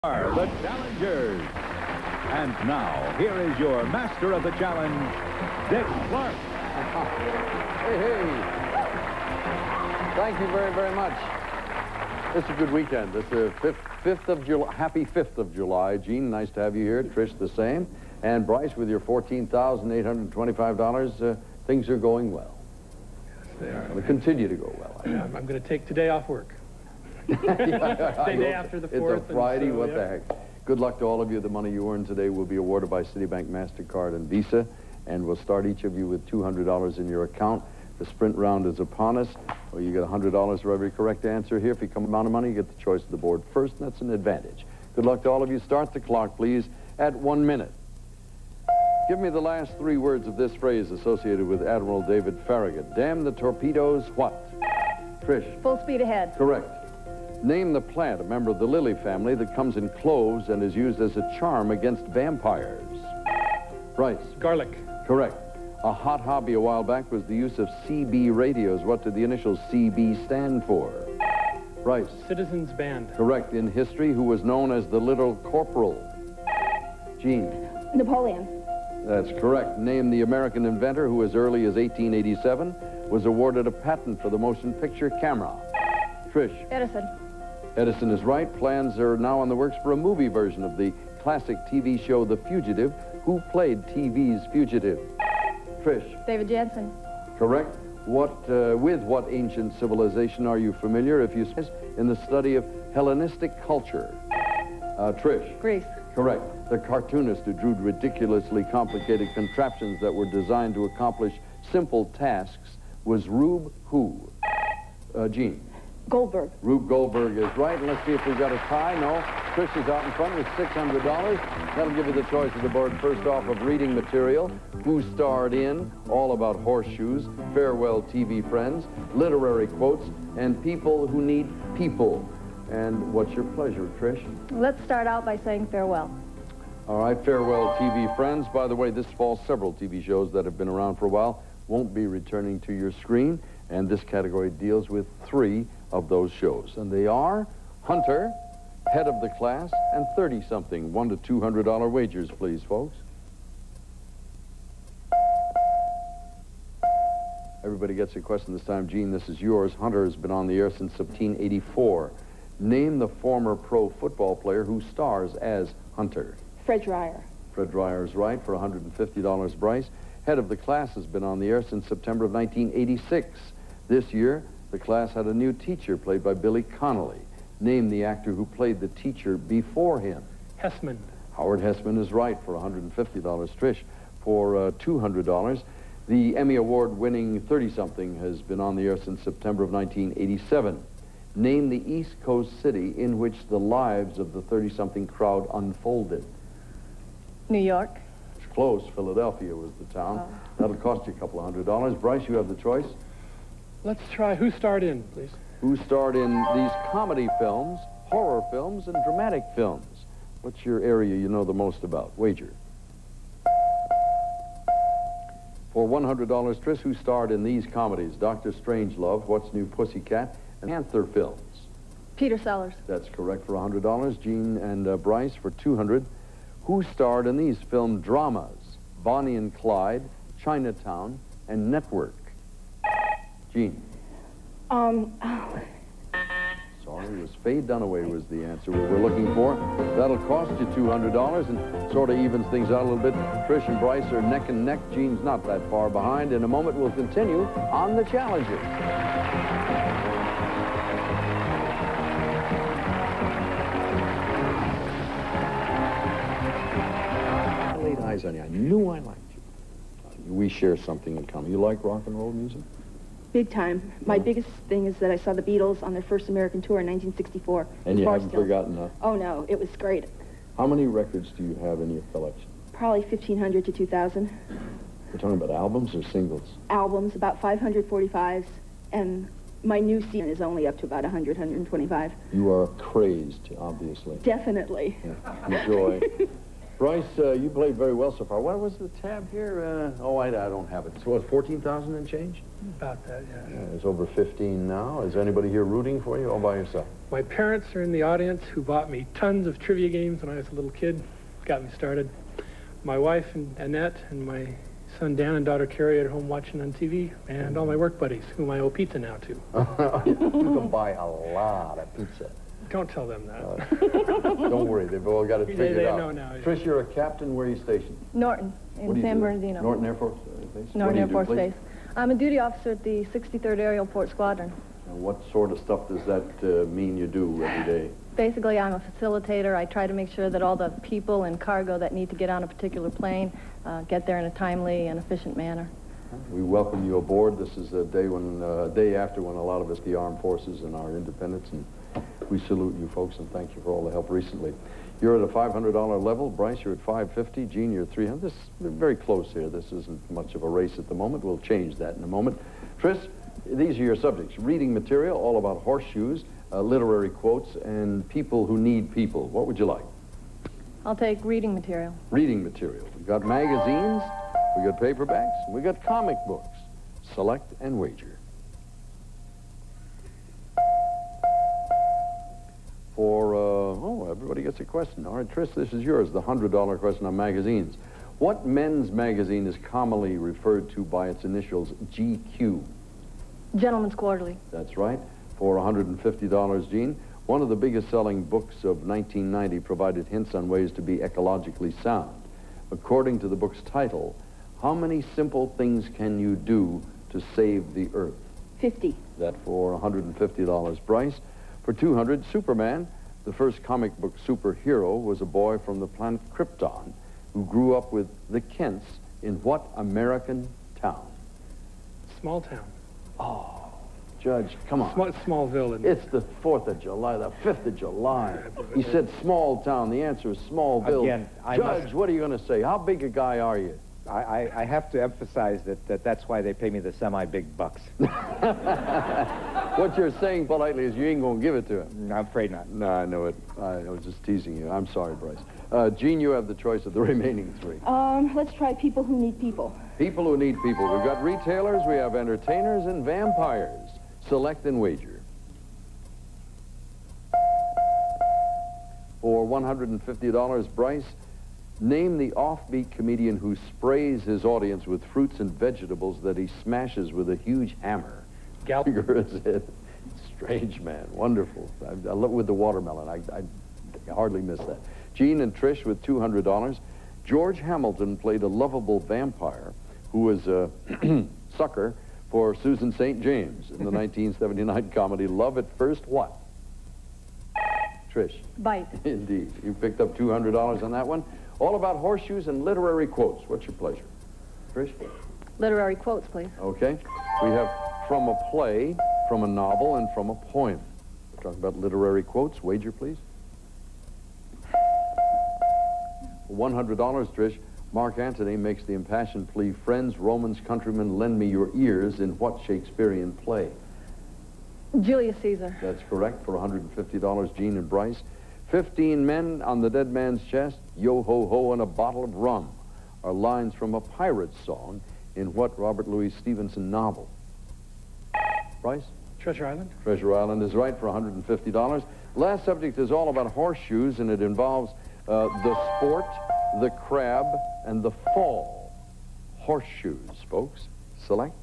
Are the challengers. And now, here is your master of the challenge, Dick Clark. Hey. Thank you very, very much. It's a good weekend. It's the 5th of July. Happy 5th of July. Gene, nice to have you here. Trish, the same. And Bryce, with your $14,825, things are going well. Yes, they are. They continue to go well. I'm going to take today off work. Day after the 4th. It's a Friday, so, what the heck. Good luck to all of you. The money you earn today will be awarded by Citibank, MasterCard, and Visa, and we'll start each of you with $200 in your account. The sprint round is upon us. Well, you get $100 for every correct answer here. If you come amount of money, you get the choice of the board first, and that's an advantage. Good luck to all of you. Start the clock, please, at 1 minute. Give me the last 3 words of this phrase associated with Admiral David Farragut. Damn the torpedoes, what? Trish. Full speed ahead. Correct. Name the plant, a member of the lily family, that comes in cloves and is used as a charm against vampires. Bryce. Garlic. Correct. A hot hobby a while back was the use of CB radios. What did the initials CB stand for? Bryce. Citizens Band. Correct. In history, who was known as the Little Corporal? Gene. Napoleon. That's correct. Name the American inventor who, as early as 1887, was awarded a patent for the motion picture camera. Trish. Edison. Edison is right. Plans are now in the works for a movie version of the classic TV show The Fugitive. Who played TV's Fugitive? Trish. David Jansen. Correct. With what ancient civilization are you familiar if you in the study of Hellenistic culture? Trish. Greece. Correct. The cartoonist who drew ridiculously complicated contraptions that were designed to accomplish simple tasks was Rube who? Gene. Goldberg. Rube Goldberg is right. And let's see if we've got a tie. No. Trish is out in front with $600. That'll give you the choice of the board first off of reading material. Who starred in? All About Horseshoes, Farewell TV Friends, literary quotes, and people who need people. And what's your pleasure, Trish? Let's start out by saying farewell. All right, Farewell TV Friends. By the way, this fall, several TV shows that have been around for a while won't be returning to your screen, and this category deals with 3 of those shows. And they are Hunter, Head of the Class, and 30-something. $100 to $200 wagers, please, folks. Everybody gets a question this time. Gene, this is yours. Hunter has been on the air since 1784. Name the former pro football player who stars as Hunter. Fred Dryer. Fred Dryer is right for $150, Bryce. Head of the Class has been on the air since September of 1986. This year, the class had a new teacher played by Billy Connolly. Name the actor who played the teacher before him. Hessman. Howard Hessman is right for $150. Trish, for $200. The Emmy Award-winning 30-something has been on the air since September of 1987. Name the East Coast city in which the lives of the 30-something crowd unfolded. New York. It's close. Philadelphia was the town. Oh. That'll cost you a couple of $100. Bryce, you have the choice. Let's try who starred in, please. Who starred in these comedy films, horror films, and dramatic films? What's your area you know the most about? Wager. For $100, Trish, who starred in these comedies? Dr. Strangelove, What's New Pussycat, and Panther films? Peter Sellers. That's correct for $100. Gene and Bryce for $200. Who starred in these film dramas? Bonnie and Clyde, Chinatown, and Network? Gene. Sorry, it was Faye Dunaway was the answer we were looking for. That'll cost you $200 and sort of evens things out a little bit. Trish and Bryce are neck and neck. Gene's not that far behind. In a moment, we'll continue on the challenges. I laid eyes on you. I knew I liked you. We share something in common. You like rock and roll music? Big time. My biggest thing is that I saw the Beatles on their first American tour in 1964. And you haven't forgotten that? Oh, no. It was great. How many records do you have in your collection? Probably 1,500 to 2,000. We're talking about albums or singles? Albums, about 545s, and my new season is only up to about 100, 125. You are crazed, obviously. Definitely. Yeah. Enjoy. Bryce, you played very well so far. What was the tab here? I don't have it. So what, 14,000 and change? About that, yeah. It's over 15 now. Is anybody here rooting for you all by yourself? My parents are in the audience who bought me tons of trivia games when I was a little kid, got me started. My wife, Annette, and my son Dan and daughter Carrie are at home watching on TV, and all my work buddies, whom I owe pizza now to. You can buy a lot of pizza. Don't tell them that. Don't worry, they've all got it figured They out. know now, yeah. Trish, you're a captain. Where are you stationed? Norton, What do in you San do? Bernardino. Norton Air Force Base? What Norton do you Air do, Force please? Base. I'm a duty officer at the 63rd Aerial Port Squadron. And what sort of stuff does that mean you do every day? Basically, I'm a facilitator. I try to make sure that all the people and cargo that need to get on a particular plane get there in a timely and efficient manner. We welcome you aboard. This is a day day after when a lot of us, the armed forces and our independence, and we salute you folks and thank you for all the help recently. You're at a $500 level. Bryce, you're at $550. Gene, you're at $300. This is very close here. This isn't much of a race at the moment. We'll change that in a moment. Tris, these are your subjects. Reading material, all about horseshoes, literary quotes, and people who need people. What would you like? I'll take reading material. Reading material. We've got magazines, we got paperbacks, we got comic books. Select and wager. Everybody gets a question. All right, Tris, this is yours, the $100 question on magazines. What men's magazine is commonly referred to by its initials GQ? Gentleman's Quarterly. That's right. For $150, Gene. One of the biggest selling books of 1990 provided hints on ways to be ecologically sound. According to the book's title, how many simple things can you do to save the earth? 50. That for $150. Bryce, for $200, Superman, the first comic book superhero, was a boy from the planet Krypton who grew up with the Kents in what American town? Small town. Judge, come on. Smallville. It's the 4th of July, the 5th of July. He said small town. The answer is Smallville. Again, Judge, what are you going to say? How big a guy are you? I have to emphasize that's why they pay me the semi-big bucks. What you're saying politely is you ain't going to give it to him. I'm afraid not. No, I know it. I was just teasing you. I'm sorry, Bryce. Gene, you have the choice of the remaining three. Let's try people who need people. People who need people. We've got retailers, we have entertainers, and vampires. Select and wager. For $150, Bryce, name the offbeat comedian who sprays his audience with fruits and vegetables that he smashes with a huge hammer. Galper. Is it? Strange man. Wonderful. I love with the watermelon. I hardly miss that. Gene and Trish with $200. George Hamilton played a lovable vampire who was a sucker for Susan St. James in the 1979 comedy Love at First What? Trish. Bite. Indeed. You picked up $200 on that one. All about horseshoes and literary quotes. What's your pleasure? Trish? Literary quotes, please. Okay. We have from a play, from a novel, and from a poem. We're talking about literary quotes. Wager, please. $100, Trish. Mark Antony makes the impassioned plea, friends, Romans, countrymen, lend me your ears in what Shakespearean play? Julius Caesar. That's correct, for $150, Gene and Bryce. 15 men on the dead man's chest, yo-ho-ho, and a bottle of rum are lines from a pirate's song in what Robert Louis Stevenson novel? Bryce? Treasure Island. Treasure Island is right, for $150. Last subject is all about horseshoes, and it involves the sport, the crab, and the fall. Horseshoes, folks. Select.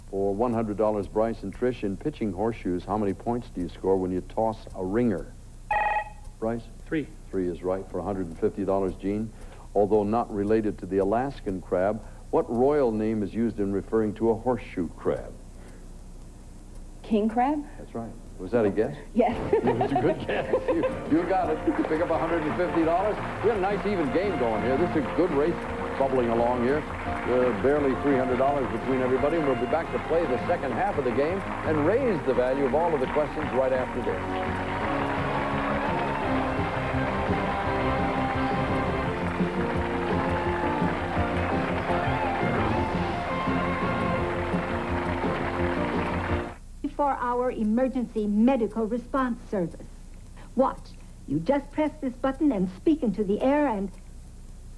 For $100, Bryce and Trish, in pitching horseshoes, how many points do you score when you toss a ringer? Bryce? 3. 3 is right, for $150, Gene. Although not related to the Alaskan crab, what royal name is used in referring to a horseshoe crab? King crab? That's right. Was that a guess? Yes. It was a good guess. You got it. You pick up $150. We got a nice even game going here. This is a good race bubbling along here. Barely $300 between everybody. And we'll be back to play the second half of the game and raise the value of all of the questions right after this. For our emergency medical response service. Watch. You just press this button and speak into the air and...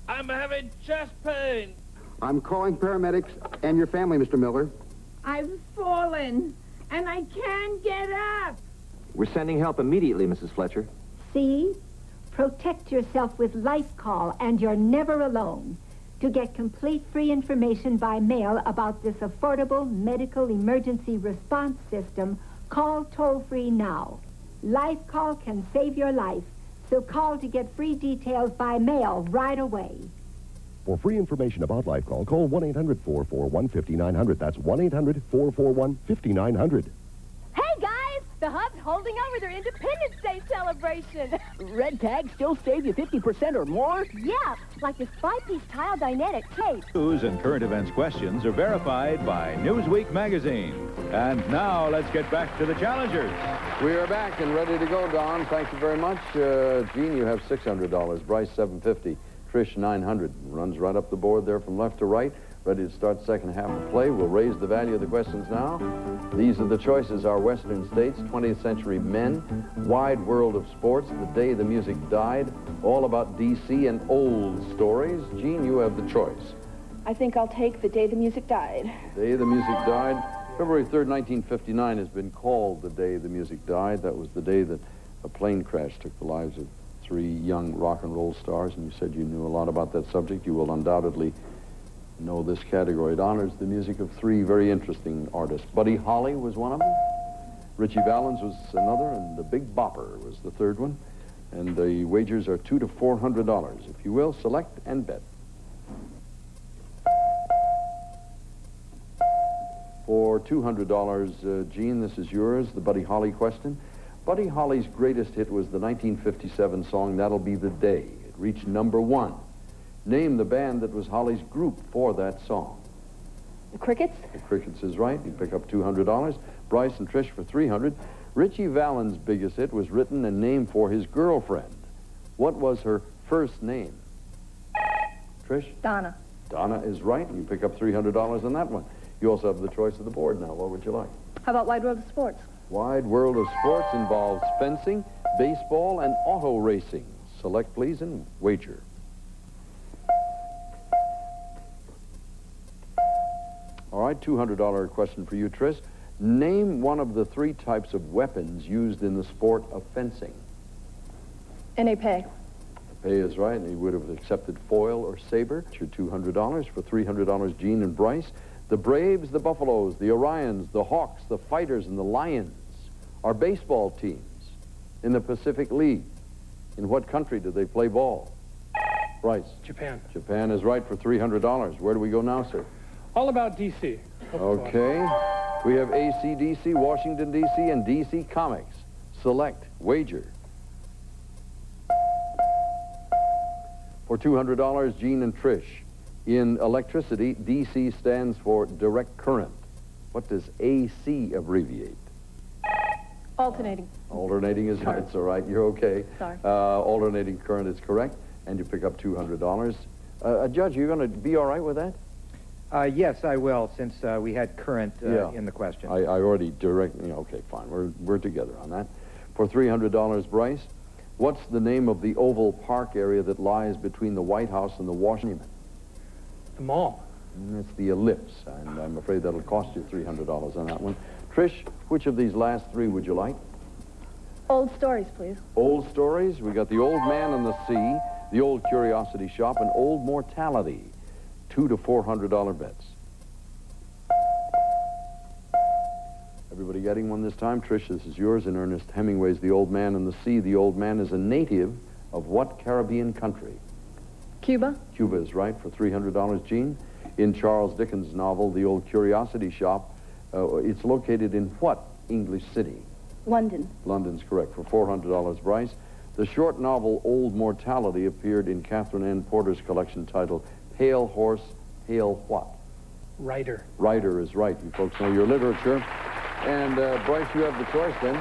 I'm having chest pain. I'm calling paramedics and your family, Mr. Miller. I've fallen, and I can't get up. We're sending help immediately, Mrs. Fletcher. See? Protect yourself with Life Call, and you're never alone. To get complete free information by mail about this affordable medical emergency response system, call toll-free now. Life Call can save your life, so call to get free details by mail right away. For free information about Life Call, call 1-800-441-5900. That's 1-800-441-5900. Hey, guys! The Hub's holding over their Independence Day celebration. Red tags still save you 50% or more? Yeah, like this 5-piece tile dinette tape. News and current events questions are verified by Newsweek magazine. And now let's get back to the challengers. We are back and ready to go, Don. Thank you very much. Gene, you have $600. Bryce, $750. Trish, $900. Runs right up the board there from left to right. Ready to start second half of play. We'll raise the value of the questions now. These are the choices. Our Western States, 20th Century Men, Wide World of Sports, The Day the Music Died, All About D.C., and Old Stories. Gene, you have the choice. I think I'll take The Day the Music Died. The Day the Music Died. February 3rd, 1959 has been called the day the music died. That was the day that a plane crash took the lives of 3 young rock and roll stars, and you said you knew a lot about that subject. You will undoubtedly know this category. It honors the music of 3 very interesting artists. Buddy Holly was one of them. Ritchie Valens was another, and the Big Bopper was the third one. And the wagers are $200 to $400. If you will, select and bet. For $200, Gene, this is yours, the Buddy Holly question. Buddy Holly's greatest hit was the 1957 song, That'll Be the Day. It reached #1. Name the band that was Holly's group for that song. The Crickets? The Crickets is right. You pick up $200. Bryce and Trish for $300. Ritchie Valens' biggest hit was written and named for his girlfriend. What was her first name? Trish? Donna. Donna is right. You pick up $300 on that one. You also have the choice of the board now. What would you like? How about Wide World of Sports? Wide World of Sports involves fencing, baseball, and auto racing. Select, please, and wager. All right, $200 question for you, Trish. Name one of the 3 types of weapons used in the sport of fencing. An épée. Épée is right, and he would have accepted foil or saber. It's your $200. For $300, Gene and Bryce. The Braves, the Buffaloes, the Orions, the Hawks, the Fighters, and the Lions are baseball teams in the Pacific League. In what country do they play ball? Bryce. Japan. Japan is right for $300. Where do we go now, sir? All About D.C. Okay. We have AC/DC, Washington, D.C., and D.C. Comics. Select. Wager. For $200, Gene and Trish. In electricity, DC stands for direct current. What does AC abbreviate? Alternating. Alternating is right. It's all right. You're okay. Sorry. Alternating current is correct, and you pick up $200. Judge, you're going to be all right with that? Yes, I will, since we had current in the question. I already okay, fine. We're together on that. For $300, Bryce, what's the name of the Oval Park area that lies between the White House and the Washington? The Mall. It's the Ellipse, and I'm afraid that'll cost you $300 on that one. Trish, which of these last 3 would you like? Old Stories, please. Old Stories. We got The Old Man and the Sea, The Old Curiosity Shop, and Old Mortality. $200 to $400 bets. Everybody getting one this time? Trish, this is yours. In Ernest Hemingway's The Old Man and the Sea, the old man is a native of what Caribbean country? Cuba. Cuba is right for $300, Gene. In Charles Dickens' novel, The Old Curiosity Shop, it's located in what English city? London. London's correct for $400, Bryce. The short novel Old Mortality appeared in Catherine Ann Porter's collection titled Pale Horse, Pale What? Rider. Rider is right. You folks know your literature. And Bryce, you have the choice then.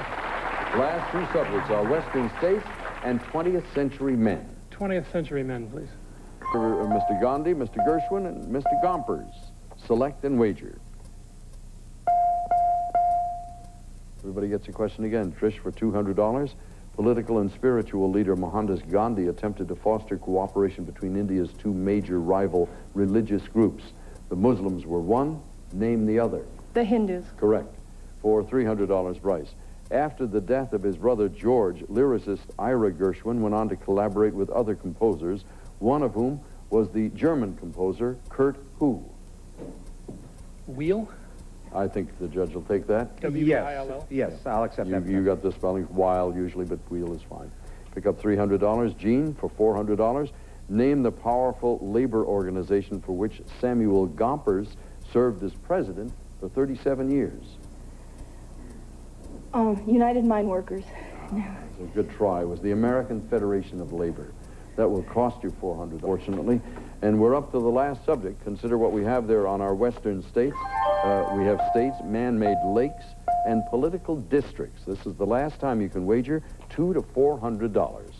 Last 2 subjects are Western States and 20th Century Men. 20th Century Men, please. Mr. Gandhi, Mr. Gershwin, and Mr. Gompers. Select and wager. Everybody gets a question again. Trish for $200. Political and spiritual leader Mohandas Gandhi attempted to foster cooperation between India's 2 major rival religious groups. The Muslims were one. Name the other. The Hindus. Correct. For $300, Bryce. After the death of his brother George, lyricist Ira Gershwin went on to collaborate with other composers, one of whom was the German composer Kurt who? Wheel? I think the judge will take that. W-I-L-L? Yes, I'll accept that. You got the spelling while usually, but wheel is fine. Pick up $300. Gene, for $400, name the powerful labor organization for which Samuel Gompers served as president for 37 years. United Mine Workers. It was a good try. It was the American Federation of Labor. That will cost you $400, fortunately. And we're up to the last subject. Consider what we have there on our western states. We have states, man-made lakes, and political districts. This is the last time you can wager $200 to $400.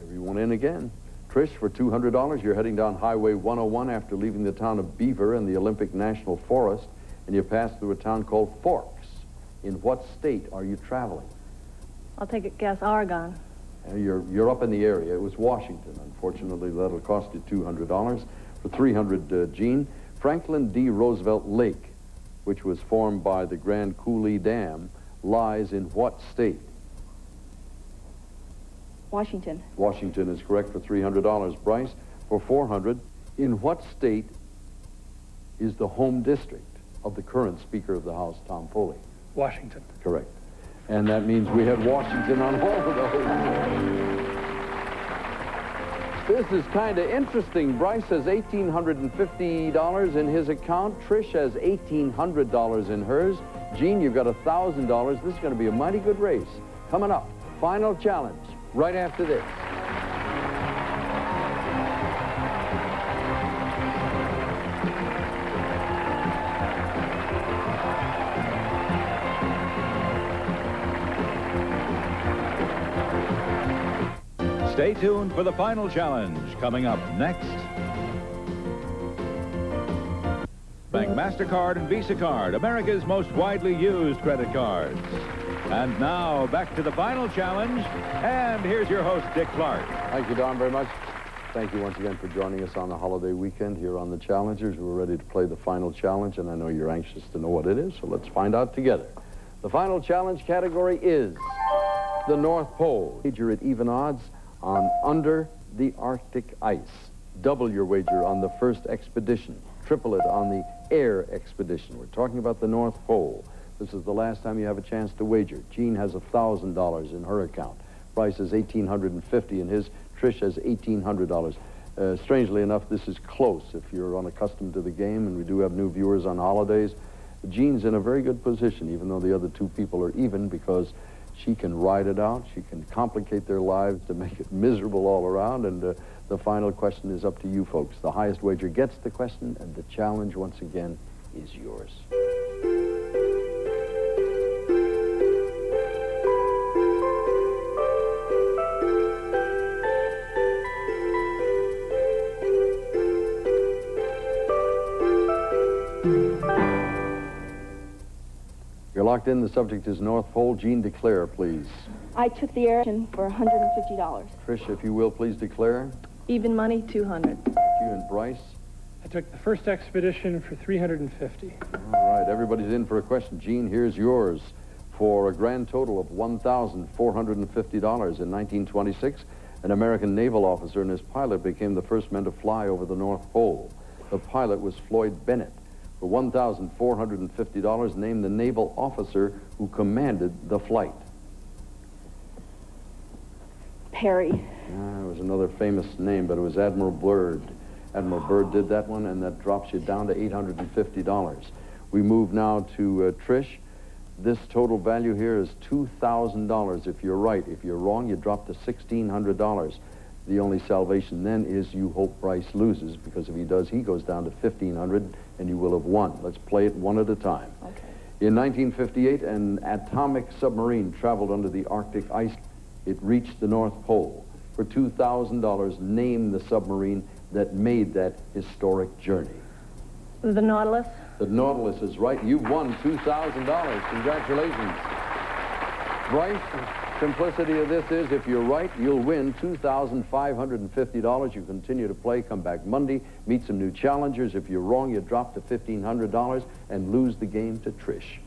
Everyone in again. Trish, for $200, you're heading down Highway 101 after leaving the town of Beaver in the Olympic National Forest, and you pass through a town called Forks. In what state are you traveling? I'll take a guess, Oregon. You're up in the area. It was Washington. Unfortunately, that'll cost you $200. For $300, Gene, Franklin D. Roosevelt Lake, which was formed by the Grand Coulee Dam, lies in what state? Washington. Washington is correct for $300. Bryce, for $400, in what state is the home district of the current Speaker of the House, Tom Foley? Washington. Correct. And that means we had Washington on all of those. This is kind of interesting. Bryce has $1,850 in his account. Trish has $1,800 in hers. Gene, you've got $1,000. This is going to be a mighty good race. Coming up, final challenge, right after this. Stay tuned for the final challenge coming up next. Bank MasterCard and Visa Card, America's most widely used credit cards. And now, back to the final challenge. And here's your host, Dick Clark. Thank you, Don, very much. Thank you once again for joining us on the holiday weekend here on the Challengers. We're ready to play the final challenge, and I know you're anxious to know what it is, so let's find out together. The final challenge category is the North Pole. Wager at even odds on under the Arctic ice. Double your wager on the first expedition. Triple it on the air expedition. We're talking about the North Pole. This is the last time you have a chance to wager. Jean has $1,000 in her account. Bryce has $1,850 in his. Trish has $1,800. Strangely enough, this is close if you're unaccustomed to the game, and we do have new viewers on holidays. Jean's in a very good position, even though the other two people are even, because she can ride it out. She can complicate their lives to make it miserable all around. And the final question is up to you folks. The highest wager gets the question, and the challenge, once again, is yours. You're locked in. The subject is North Pole. Jean, declare, please. I took the air for $150. Trish, if you will, please declare. Even money, $200. Thank you. And Bryce? I took the first expedition for $350. All right, everybody's in for a question. Jean, here's yours. For a grand total of $1,450 in 1926, an American naval officer and his pilot became the first men to fly over the North Pole. The pilot was Floyd Bennett. For $1,450, name the naval officer who commanded the flight. Perry. It was another famous name, but it was Admiral Byrd. Admiral Byrd did that one, and that drops you down to $850. We move now to Trish. This total value here is $2,000 if you're right. If you're wrong, you drop to $1,600. The only salvation then is you hope Bryce loses, because if he does, he goes down to $1,500, and you will have won. Let's play it one at a time. Okay. In 1958, an atomic submarine traveled under the Arctic ice. It reached the North Pole. For $2,000, name the submarine that made that historic journey. The Nautilus. The Nautilus is right. You've won $2,000. Congratulations. Bryce, Simplicity of this is, if you're right, you'll win $2,550. You continue to play, come back Monday, meet some new challengers. If you're wrong, you drop to $1,500 and lose the game to Trish.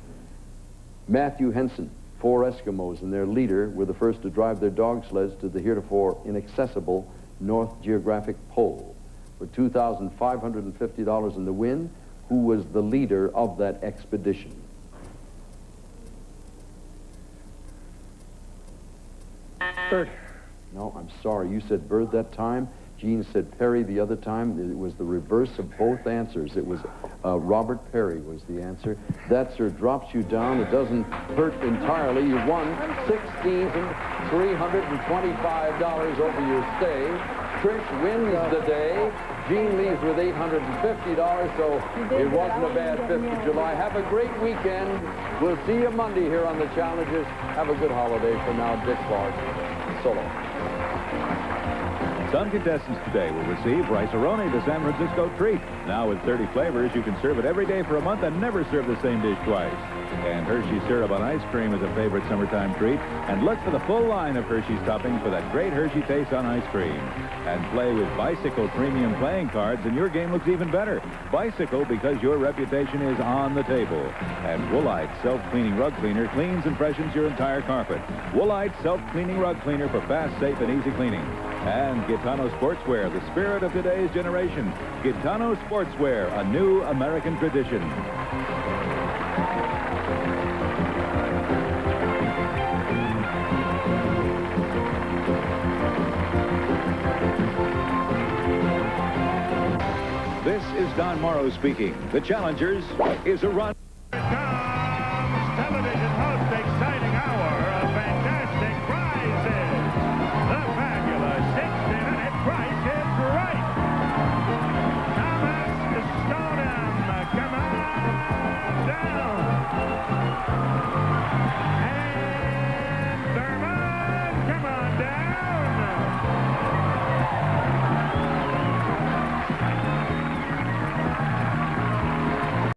Matthew Henson, 4 Eskimos and their leader were the first to drive their dog sleds to the heretofore inaccessible North Geographic Pole. For $2,550 in the win, who was the leader of that expedition? Bird. No, I'm sorry. You said Bird that time. Gene said Perry the other time. It was the reverse of both answers. It was Robert Perry was the answer. That, sir, drops you down. It doesn't hurt entirely. You won $6,325 over your stay. Trish wins the day. Gene leaves with $850, so it wasn't a bad 5th of July. Have a great weekend. We'll see you Monday here on the Challenges. Have a good holiday. For now, Dick Clark. So long. Some contestants today will receive Rice-A-Roni, the San Francisco treat. Now with 30 flavors, you can serve it every day for a month and never serve the same dish twice. And Hershey's syrup on ice cream is a favorite summertime treat. And look for the full line of Hershey's toppings for that great Hershey taste on ice cream. And play with Bicycle premium playing cards and your game looks even better. Bicycle, because your reputation is on the table. And Woolite self-cleaning rug cleaner cleans and freshens your entire carpet. Woolite self-cleaning rug cleaner for fast, safe, and easy cleaning. And Gitano Sportswear, the spirit of today's generation. Gitano Sportswear, a new American tradition. This is Don Morrow speaking. The Challengers is a run.